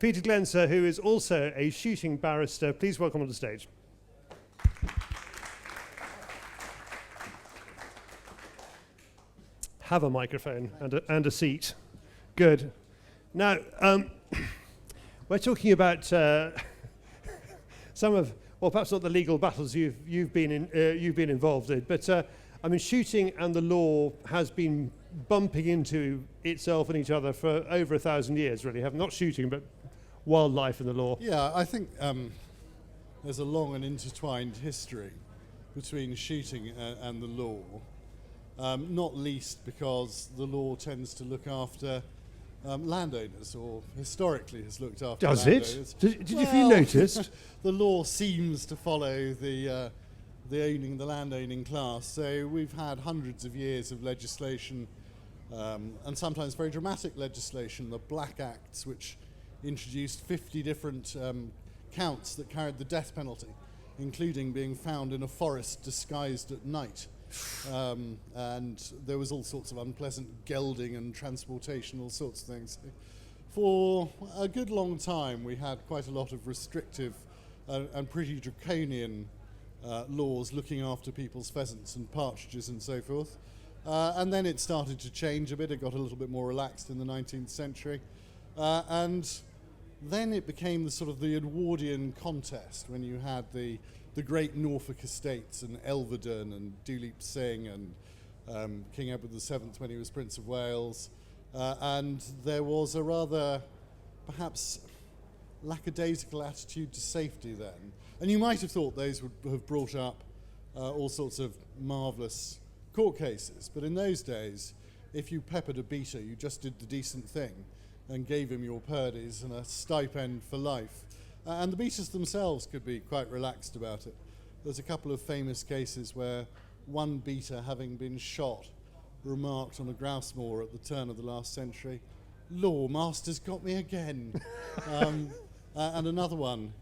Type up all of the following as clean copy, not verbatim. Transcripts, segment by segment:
Peter Glenser, who is also a shooting barrister. Please welcome on the stage. Have a microphone and a seat. Good. Now, we're talking about some of, well, perhaps not the legal battles you've been involved in, but I mean, shooting and the law has been bumping into itself and each other for over 1,000 years, really. Not shooting, but wildlife and the law. Yeah, I think there's a long and intertwined history between shooting and the law, not least because the law tends to look after landowners, or historically has looked after landowners. Does it? Did you feel noticed? The law seems to follow the landowning class. So we've had hundreds of years of legislation, and sometimes very dramatic legislation, the Black Acts, which introduced 50 different counts that carried the death penalty, including being found in a forest disguised at night. And there was all sorts of unpleasant gelding and transportation, all sorts of things. For a good long time, we had quite a lot of restrictive and pretty draconian laws looking after people's pheasants and partridges and so forth. And then it started to change a bit. It got a little bit more relaxed in the 19th century. And then it became the sort of the Edwardian contest, when you had the great Norfolk estates and Elvedon and Duleep Singh and King Edward VII when he was Prince of Wales. And there was a rather, perhaps, lackadaisical attitude to safety then. And you might have thought those would have brought up all sorts of marvellous court cases. But in those days, if you peppered a beater, you just did the decent thing and gave him your purdies and a stipend for life. And the beaters themselves could be quite relaxed about it. There's a couple of famous cases where one beater, having been shot, remarked on a grouse moor at the turn of the last century, "Law, master's got me again." And another one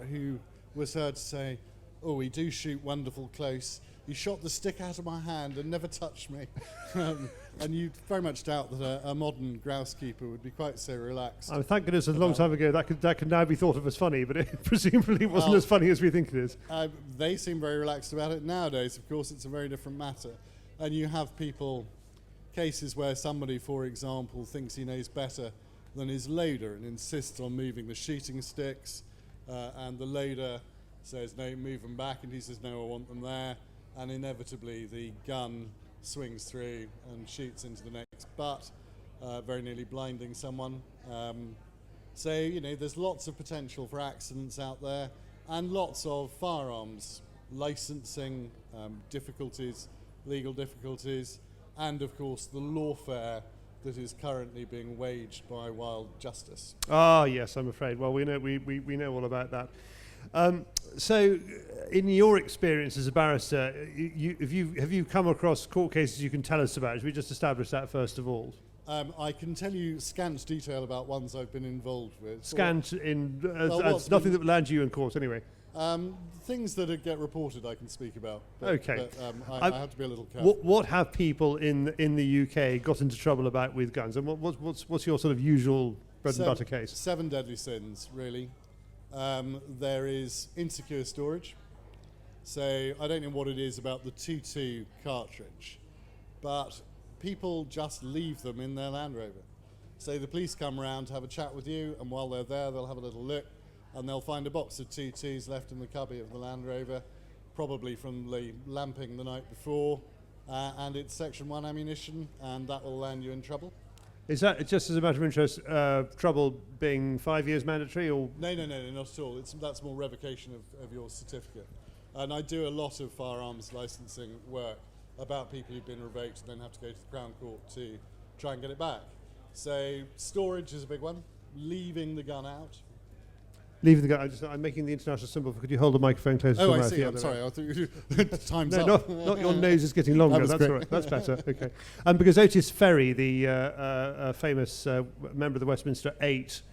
who was heard to say, "Oh, we do shoot wonderful close. He shot the stick out of my hand and never touched me." And you very much doubt that a modern grouse keeper would be quite so relaxed. Oh, thank goodness, a long time ago that could now be thought of as funny, but it presumably wasn't as funny as we think it is. They seem very relaxed about it. Nowadays, of course, it's a very different matter. And you have cases where somebody, for example, thinks he knows better than his loader and insists on moving the shooting sticks, and the loader says, "No, move them back," and he says, "No, I want them there." And inevitably the gun swings through and shoots into the next butt, very nearly blinding someone. So, there's lots of potential for accidents out there, and lots of firearms licensing difficulties, legal difficulties, and of course the lawfare that is currently being waged by Wild Justice. Ah, yes, I'm afraid. Well, we know all about that. So, in your experience as a barrister, have you come across court cases you can tell us about? Should we just establish that first of all? I can tell you scant detail about ones I've been involved with. Scant as nothing that would land you in court anyway. Things that get reported I can speak about. Okay. But I have to be a little careful. What have people in the UK got into trouble about with guns? And what's your sort of usual bread and butter case? 7 deadly sins, really. There is insecure storage. So I don't know what it is about the 2.2 cartridge, but people just leave them in their Land Rover. So the police come around to have a chat with you, and while they're there, they'll have a little look, and they'll find a box of 2.2s left in the cubby of the Land Rover, probably from the lamping the night before, and it's Section 1 ammunition, and that will land you in trouble. Is that, just as a matter of interest, trouble being 5 years mandatory, or? No, not at all. That's more revocation of your certificate. And I do a lot of firearms licensing work about people who've been revoked and then have to go to the Crown Court to try and get it back. So storage is a big one. Leaving the gun out. Leaving the gun. I'm making the international symbol. Could you hold the microphone closer to your mouth? Oh, I see. I'm sorry. I thought you time's up. Not your nose is getting longer. That's all right. That's better. Okay. Because Otis Ferry, the famous member of the Westminster Eight,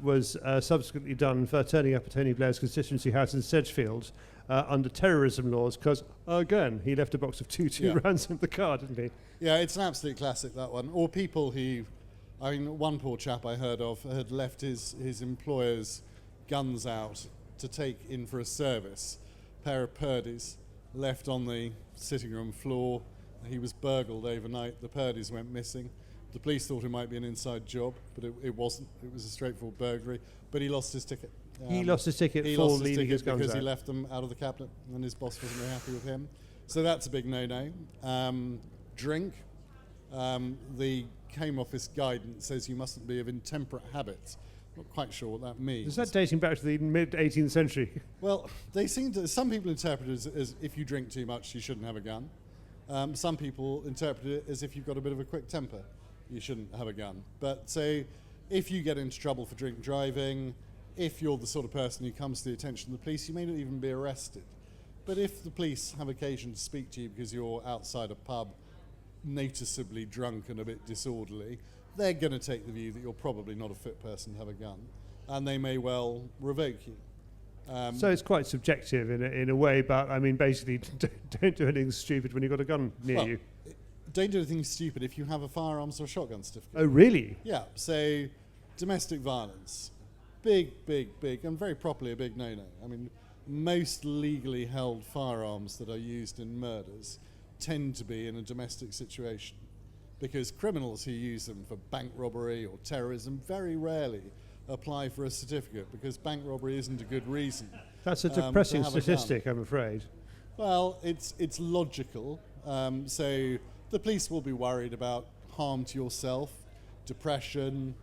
was subsequently done for turning up at Tony Blair's constituency house in Sedgefield under terrorism laws, because, again, he left a box of 2.2 rounds in the car, didn't he? Yeah, it's an absolute classic, that one. Or people who I mean, one poor chap I heard of had left his employer's guns out to take in for a service. A pair of Purdy's left on the sitting room floor. He was burgled overnight. The Purdy's went missing. The police thought it might be an inside job, but it wasn't. It was a straightforward burglary. But he lost his ticket. He lost his ticket for leaving his guns because out. he left them out of the cabinet, and his boss wasn't very happy with him. So that's a big no-no. Drink. The Home Office guidance says you mustn't be of intemperate habits. Not quite sure what that means. Is that dating back to the mid-18th century? Well, they seem to. Some people interpret it as if you drink too much, you shouldn't have a gun. Some people interpret it as if you've got a bit of a quick temper, you shouldn't have a gun. But so, if you get into trouble for drink driving, if you're the sort of person who comes to the attention of the police, you may not even be arrested. But if the police have occasion to speak to you because you're outside a pub, noticeably drunk and a bit disorderly, they're going to take the view that you're probably not a fit person to have a gun, and they may well revoke you. So it's quite subjective in a way, but I mean, basically, don't do anything stupid when you've got a gun near you. Don't do anything stupid if you have a firearms or a shotgun certificate. Oh, really? Yeah, so domestic violence, big, and very properly a big no-no. I mean, most legally held firearms that are used in murders tend to be in a domestic situation, because criminals who use them for bank robbery or terrorism very rarely apply for a certificate, because bank robbery isn't a good reason. That's a depressing statistic, I'm afraid. Well, it's logical. So the police will be worried about harm to yourself, depression,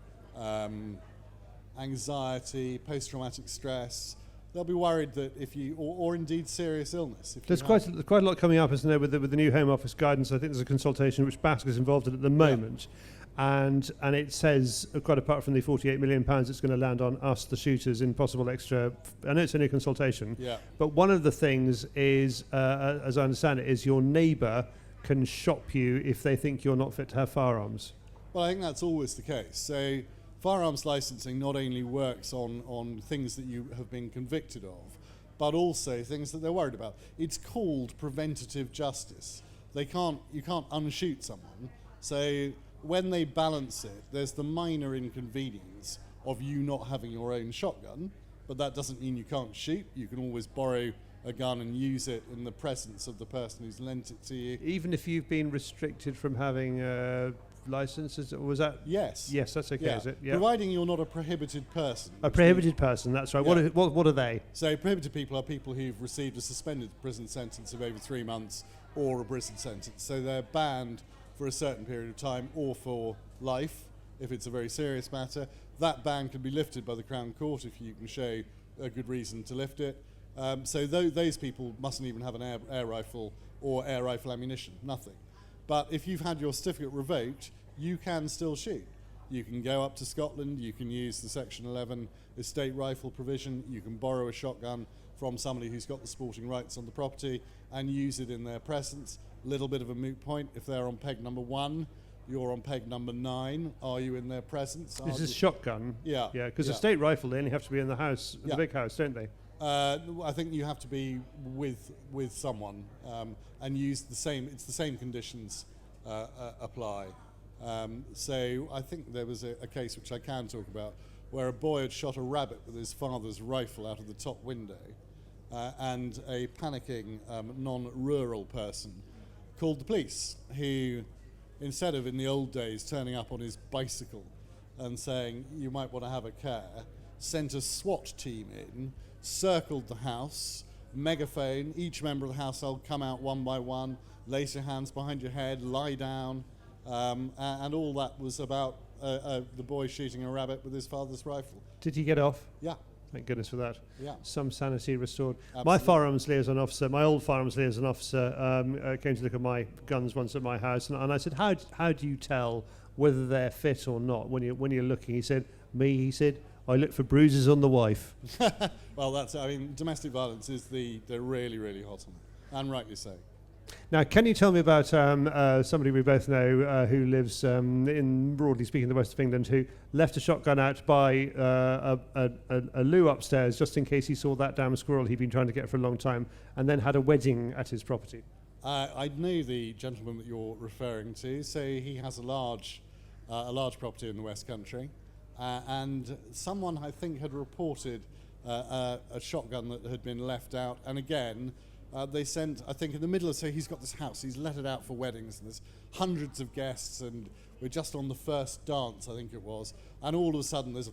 anxiety, post-traumatic stress. They'll be worried that if you, or indeed serious illness. There's quite a lot coming up, isn't there, with the new Home Office guidance. I think there's a consultation which BASC is involved in at the moment. Yeah. And it says, quite apart from the £48 million it's going to land on us, the shooters, in possible extra. I know it's only a consultation. Yeah. But one of the things is, as I understand it, is your neighbour can shop you if they think you're not fit to have firearms. Well, I think that's always the case. So firearms licensing not only works on things that you have been convicted of, but also things that they're worried about. It's called preventative justice. You can't unshoot someone. So when they balance it, there's the minor inconvenience of you not having your own shotgun, but that doesn't mean you can't shoot. You can always borrow a gun and use it in the presence of the person who's lent it to you. Even if you've been restricted from having licenses, was that? Yes. Yes, that's okay, yeah. is it? Yeah. Providing you're not a prohibited person. A prohibited person, that's right. Yeah. What are they? So prohibited people are people who've received a suspended prison sentence of over 3 months or a prison sentence. So they're banned for a certain period of time or for life if it's a very serious matter. That ban can be lifted by the Crown Court if you can show a good reason to lift it. So those people mustn't even have an air rifle or air rifle ammunition, nothing. But if you've had your certificate revoked, you can still shoot. You can go up to Scotland, you can use the Section 11 estate rifle provision, you can borrow a shotgun from somebody who's got the sporting rights on the property and use it in their presence. Little bit of a moot point. If they're on peg number 1, you're on peg number 9. Are you in their presence? This is shotgun. Yeah. Yeah, because a state rifle, they only have to be in the house, the big house, don't they? I think you have to be with someone and use the same. It's the same conditions apply. So I think there was a case which I can talk about where a boy had shot a rabbit with his father's rifle out of the top window, and a panicking non-rural person called the police, who, instead of in the old days turning up on his bicycle and saying you might want to have a care, sent a SWAT team in, circled the house, megaphone, each member of the household come out one by one, lace your hands behind your head, lie down, and all that was about the boy shooting a rabbit with his father's rifle. Did he get off? Yeah. Thank goodness for that. Yeah. Some sanity restored. Absolutely. My firearms liaison officer, my old firearms liaison officer, came to look at my guns once at my house, and I said, how do you tell whether they're fit or not when you're looking? He said, I look for bruises on the wife. Well, domestic violence is the really, really hot one, and rightly so. Now, can you tell me about somebody we both know who lives in, broadly speaking, the west of England, who left a shotgun out by a loo upstairs just in case he saw that damn squirrel he'd been trying to get for a long time, and then had a wedding at his property? I know the gentleman that you're referring to. So he has a large a large property in the West Country, and someone, I think, had reported a shotgun that had been left out, and again, they sent, I think in the middle of, so he's got this house, he's let it out for weddings, and there's hundreds of guests, and we're just on the first dance, I think it was, and all of a sudden there's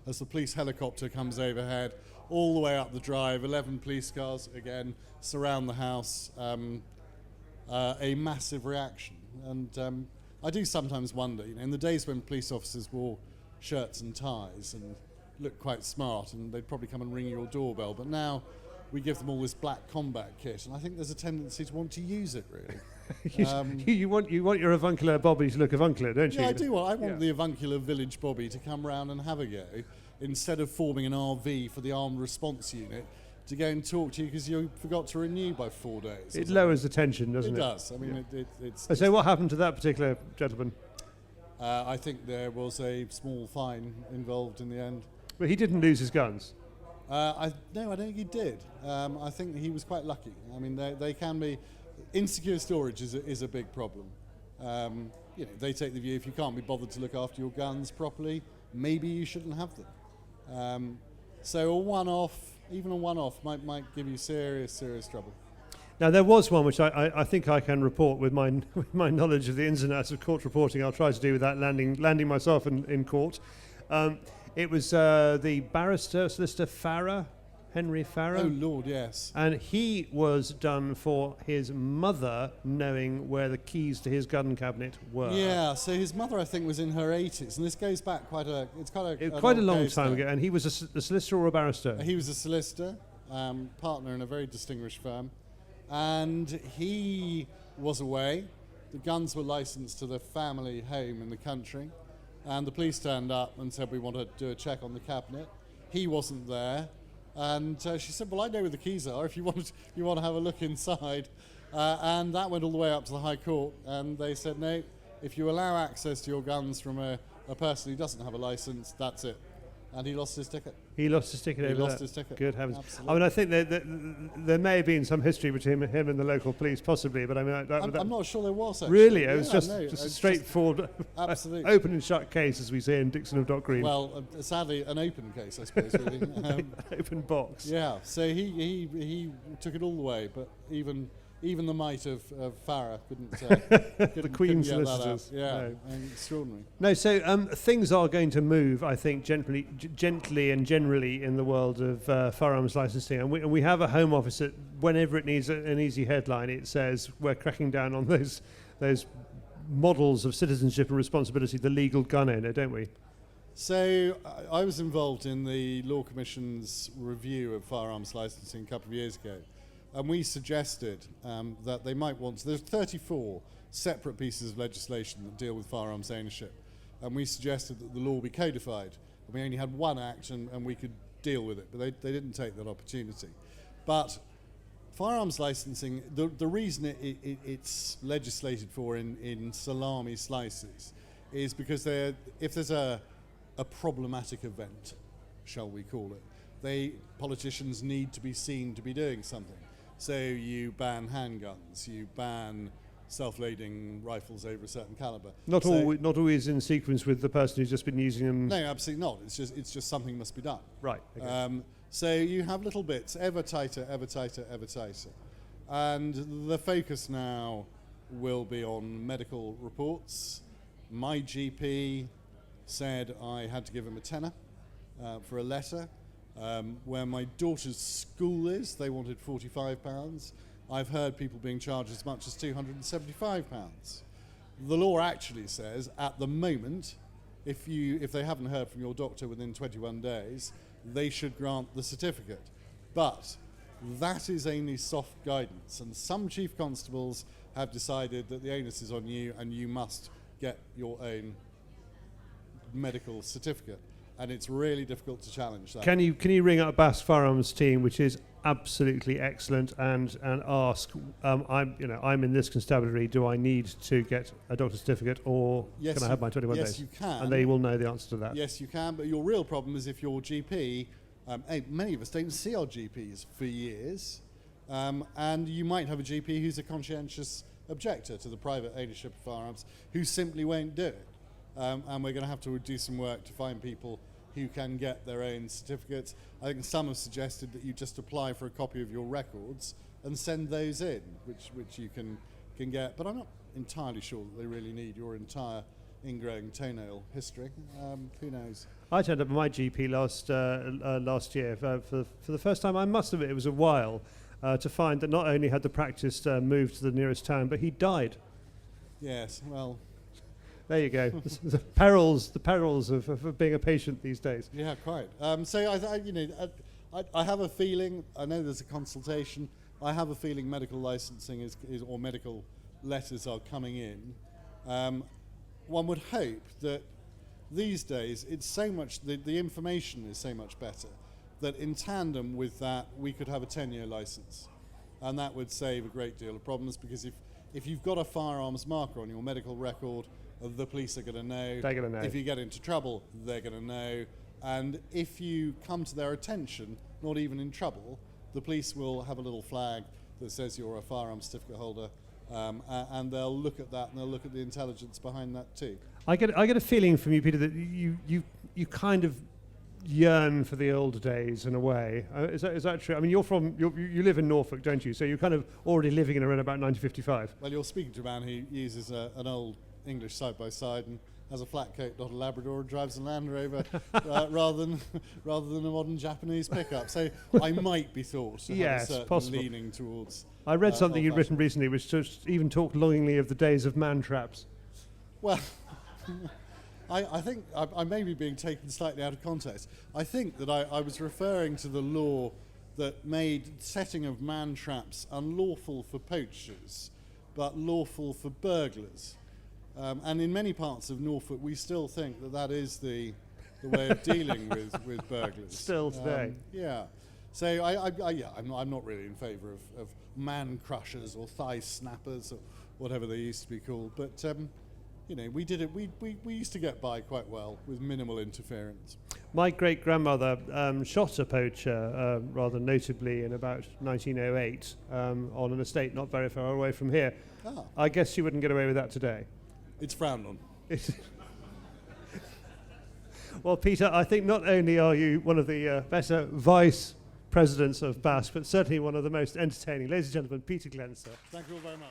as the police helicopter comes overhead, all the way up the drive, 11 police cars, again, surround the house, a massive reaction. And I do sometimes wonder, in the days when police officers wore shirts and ties and looked quite smart, and they'd probably come and ring your doorbell, but now we give them all this black combat kit, and I think there's a tendency to want to use it, really. You want your avuncular Bobby to look avuncular, don't you? Yeah, I do. I want the avuncular village Bobby to come round and have a go, instead of forming an RV for the armed response unit to go and talk to you because you forgot to renew by 4 days. It lowers the tension, doesn't it? It does. I mean, it's... So what happened to that particular gentleman? I think there was a small fine involved in the end. But he didn't lose his guns? No, I don't think he did. I think he was quite lucky. I mean, they can be... Insecure storage is a big problem. They take the view if you can't be bothered to look after your guns properly, maybe you shouldn't have them. So even a one-off might give you serious trouble. Now, there was one which I think I can report with my knowledge of the ins and outs of court reporting. I'll try to do without landing myself in court. It was the barrister, solicitor Farrer, Henry Farrer. Oh, Lord, yes. And he was done for his mother knowing where the keys to his gun cabinet were. Yeah, so his mother, I think, was in her 80s, and this goes back quite a long time ago. And he was a solicitor or a barrister? He was a solicitor, partner in a very distinguished firm, and he was away. The guns were licensed to the family home in the country, and the police turned up and said, we want to do a check on the cabinet. He wasn't there. And she said, well, I know where the keys are if you want to have a look inside. And that went all the way up to the High Court. And they said, no, if you allow access to your guns from a person who doesn't have a license, that's it. And he lost his ticket. He lost his ticket over that? He lost his ticket. Good heavens. Absolutely. I mean, I think there may have been some history between him and the local police, possibly, but I mean... I'm not sure there was, actually. Really? It was just a straightforward, absolutely open and shut case, as we say in Dixon of Dock Green. Well, sadly, an open case, I suppose, really. Open box. Yeah, so he took it all the way, but even the might of Farrer couldn't the Queen's solicitors. Yeah, no. Extraordinary. No, so things are going to move, I think, gently and generally in the world of firearms licensing. And we have a Home Office that, whenever it needs an easy headline, it says we're cracking down on those models of citizenship and responsibility, the legal gun owner, don't we? So I was involved in the Law Commission's review of firearms licensing a couple of years ago. And we suggested that they might want to... There's 34 separate pieces of legislation that deal with firearms ownership. And we suggested that the law be codified. And we only had one act and we could deal with it. But they didn't take that opportunity. But firearms licensing, the reason it's legislated for in salami slices is because if there's a problematic event, shall we call it, politicians need to be seen to be doing something. So you ban handguns, you ban self-loading rifles over a certain caliber. Not always in sequence with the person who's just been using them. No, absolutely not. It's just something must be done. Right. Okay. So you have little bits, ever tighter, ever tighter, ever tighter. And the focus now will be on medical reports. My GP said I had to give him a tenner for a letter. Where my daughter's school is, they wanted £45. I've heard people being charged as much as £275. The law actually says, at the moment, if they haven't heard from your doctor within 21 days, they should grant the certificate. But that is only soft guidance, and some chief constables have decided that the onus is on you and you must get your own medical certificate. And it's really difficult to challenge that. Can you ring up BASC Firearms team, which is absolutely excellent, and ask, I'm in this constabulary, do I need to get a doctor's certificate, or can I have my 21 days? Yes, you can. And they will know the answer to that. Yes, you can, but your real problem is if your GP, many of us don't see our GPs for years, and you might have a GP who's a conscientious objector to the private ownership of firearms who simply won't do it. And we're going to have to do some work to find people who can get their own certificates. I think some have suggested that you just apply for a copy of your records and send those in, which you can get. But I'm not entirely sure that they really need your entire ingrowing toenail history. Who knows? I turned up at my GP last year for the first time. I must admit it was a while to find that not only had the practice moved to the nearest town, but he died. Yes, well... There you go. the perils of being a patient these days. Yeah, quite. So I have a feeling. I know there's a consultation. I have a feeling medical licensing is or medical letters are coming in. One would hope that these days it's so much the information is so much better that in tandem with that we could have a 10-year license, and that would save a great deal of problems, because if you've got a firearms marker on your medical record, the police are going to know. They're going to know. If you get into trouble, they're going to know. And if you come to their attention, not even in trouble, the police will have a little flag that says you're a firearms certificate holder, and they'll look at that and they'll look at the intelligence behind that too. I get a feeling from you, Peter, that you kind of yearn for the old days in a way. Is that true? I mean, you live in Norfolk, don't you? So you're kind of already living in around about 1955. Well, you're speaking to a man who uses an old English side-by-side and has a flat coat, not a Labrador, and drives a Land Rover rather than a modern Japanese pickup. So I might be thought to have a certain leaning towards... I read something you'd written recently which just even talked longingly of the days of man traps. Well, I think I may be being taken slightly out of context. I think that I was referring to the law that made setting of man traps unlawful for poachers, but lawful for burglars. And in many parts of Norfolk, we still think that is the way of dealing with burglars. Still today. Yeah. So I'm not really in favour of man crushers or thigh snappers or whatever they used to be called. But we did it. We used to get by quite well with minimal interference. My great grandmother shot a poacher rather notably in about 1908 on an estate not very far away from here. Ah. I guess she wouldn't get away with that today. It's frowned on. Well, Peter, I think not only are you one of the better vice presidents of BASC, but certainly one of the most entertaining. Ladies and gentlemen, Peter Glenser. Thank you all very much.